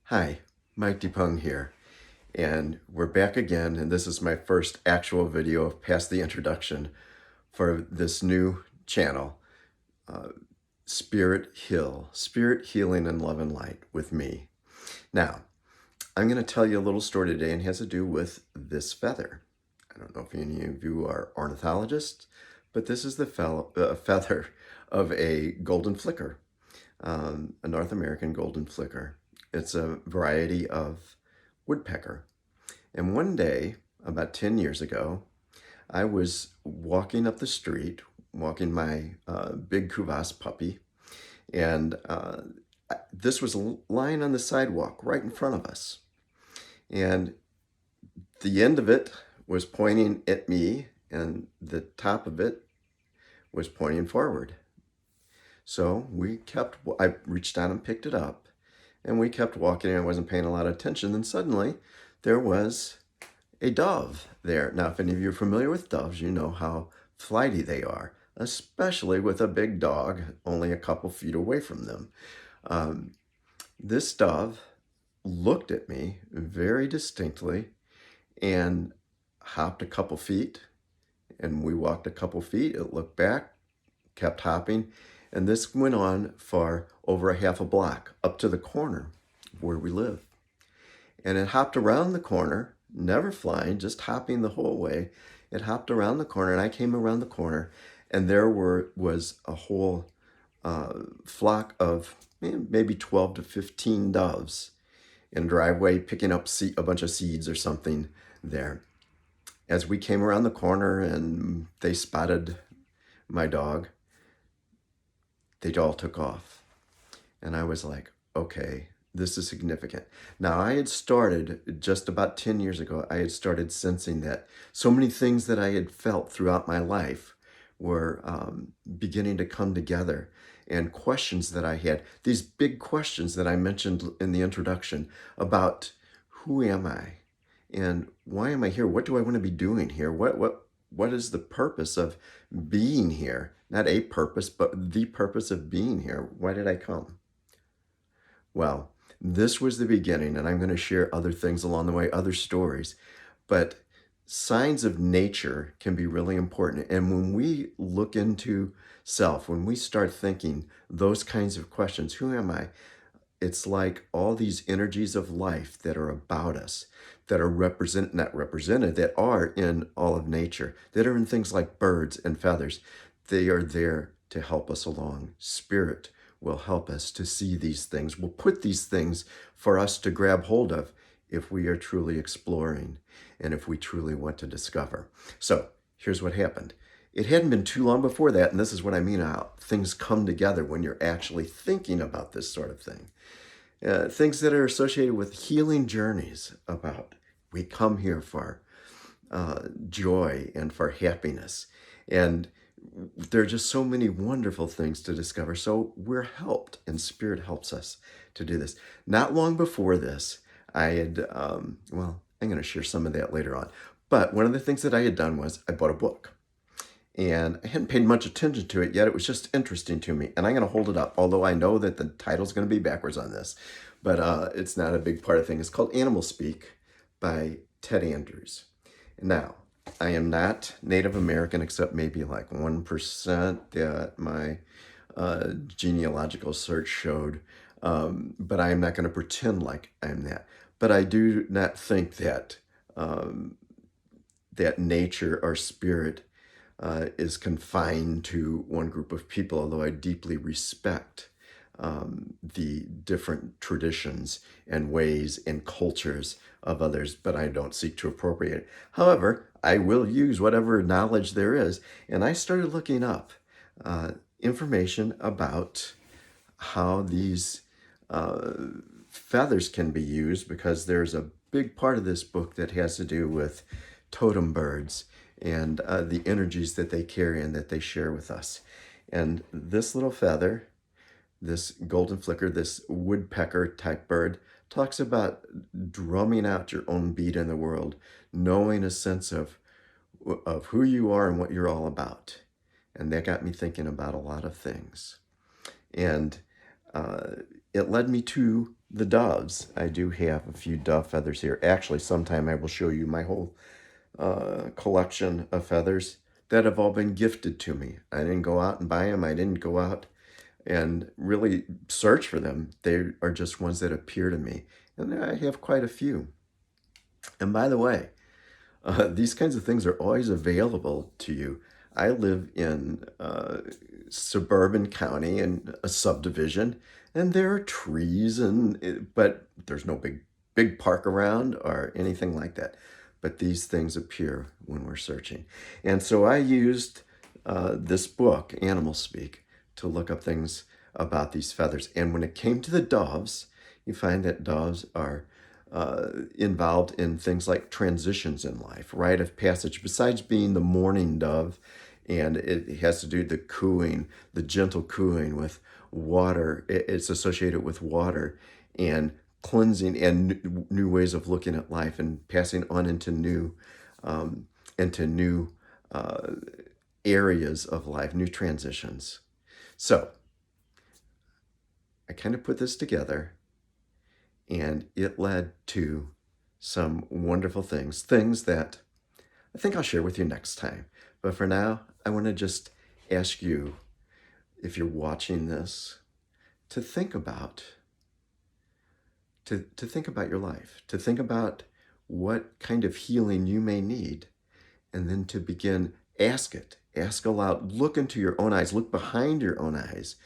Hi, Mike DePung here, and we're back again, and this is my first actual video past the introduction for this new channel, uh, Spirit Healing and Love and Light with me. Now, I'm going to tell you a little story today, and it has to do with this feather. I don't know if any of you are ornithologists, but this is the feather of a golden flicker, a North American golden flicker. It's a variety of woodpecker. And one day, about 10 years ago, I was walking up the street, walking my big Kuvas puppy, and this was lying on the sidewalk right in front of us. And the end of it was pointing at me, and the top of it was pointing forward. So I reached down and picked it up, and we kept walking. I wasn't paying a lot of attention. Then suddenly there was a dove there. Now, if any of you are familiar with doves, you know how flighty they are, especially with a big dog only a couple feet away from them. This dove looked at me very distinctly and hopped a couple feet, and we walked a couple feet. It looked back, kept hopping, and this went on for over a half a block up to the corner where we live. And it hopped around the corner, never flying, just hopping the whole way. It hopped around the corner, and I came around the corner, and there was a whole flock of maybe 12 to 15 doves in a driveway picking up a bunch of seeds or something there. As we came around the corner and they spotted my dog, they all took off. And I was like, okay, this is significant. Now, I had started just about 10 years ago, I had started sensing that so many things that I had felt throughout my life were beginning to come together, and questions that I had, these big questions that I mentioned in the introduction about who am I and why am I here? What do I want to be doing here? What is the purpose of being here? Not a purpose, but the purpose of being here. Why did I come? Well, this was the beginning, and I'm going to share other things along the way, other stories. But signs of nature can be really important. And when we look into self, when we start thinking those kinds of questions, who am I? It's like all these energies of life that are about us, that are not represented, that are in all of nature, that are in things like birds and feathers. They are there to help us along. Spirit will help us to see these things, will put these things for us to grab hold of if we are truly exploring and if we truly want to discover. So here's what happened. It hadn't been too long before that, and this is what I mean how things come together when you're actually thinking about this sort of thing. Things that are associated with healing journeys about we come here for joy and for happiness. And there are just so many wonderful things to discover. So we're helped, and Spirit helps us to do this. Not long before this, I had, well, I'm going to share some of that later on. But one of the things that I had done was I bought a book. And I hadn't paid much attention to it yet. It was just interesting to me. And I'm going to hold it up, although I know that the title's going to be backwards on this. But it's not a big part of the thing. It's called Animal Speak by Ted Andrews. Now, I am not Native American, except maybe like 1% that my genealogical search showed. But I am not going to pretend like I'm that. But I do not think that that nature or spirit is confined to one group of people, although I deeply respect the different traditions and ways and cultures of others, but I don't seek to appropriate it. However, I will use whatever knowledge there is, and I started looking up information about how these feathers can be used, because there's a big part of this book that has to do with totem birds and the energies that they carry and that they share with us. And this little feather, this golden flicker, this woodpecker type bird, talks about drumming out your own beat in the world, knowing a sense of who you are and what you're all about. And that got me thinking about a lot of things. And it led me to the doves. I do have a few dove feathers here. Actually, sometime I will show you my whole collection of feathers that have all been gifted to me. I didn't go out and buy them. I didn't go out and really search for them. They are just ones that appear to me. And I have quite a few. And by the way, these kinds of things are always available to you. I live in suburban county in a subdivision, and there are trees, but there's no big park around or anything like that. But these things appear when we're searching. And so I used this book, Animal Speak, to look up things about these feathers. And when it came to the doves, you find that doves are involved in things like transitions in life, rite of passage. Besides being the mourning dove, and it has to do with the cooing, the gentle cooing with water. It's associated with water and cleansing and new ways of looking at life and passing on into new areas of life, new transitions. So I kind of put this together, and it led to some wonderful things that I think I'll share with you next time. But for now, I want to just ask you, if you're watching this, to think about your life, to think about what kind of healing you may need, and then to begin, ask aloud, look into your own eyes, look behind your own eyes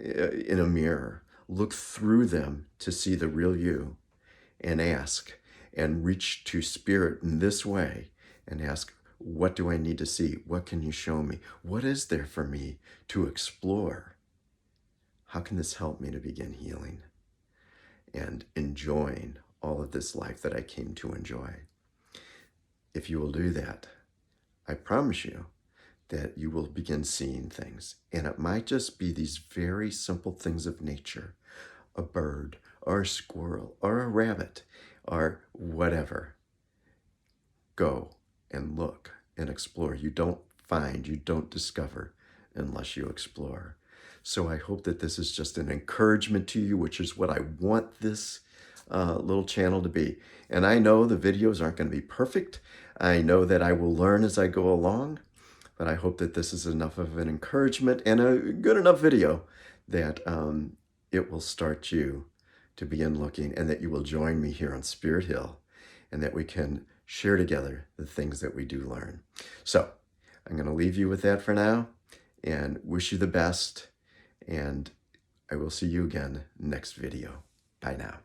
in a mirror, look through them to see the real you, and ask, and reach to Spirit in this way and ask, what do I need to see? What can you show me? What is there for me to explore? How can this help me to begin healing and enjoying all of this life that I came to enjoy? If you will do that, I promise you that you will begin seeing things. And it might just be these very simple things of nature, a bird or a squirrel or a rabbit or whatever. Go and look and explore. You don't find, you don't discover unless you explore. So I hope that this is just an encouragement to you, which is what I want this little channel to be. And I know the videos aren't going to be perfect. I know that I will learn as I go along, but I hope that this is enough of an encouragement and a good enough video that it will start you to begin looking, and that you will join me here on Spirit Hill, and that we can share together the things that we do learn. So I'm going to leave you with that for now and wish you the best. And I will see you again next video. Bye now.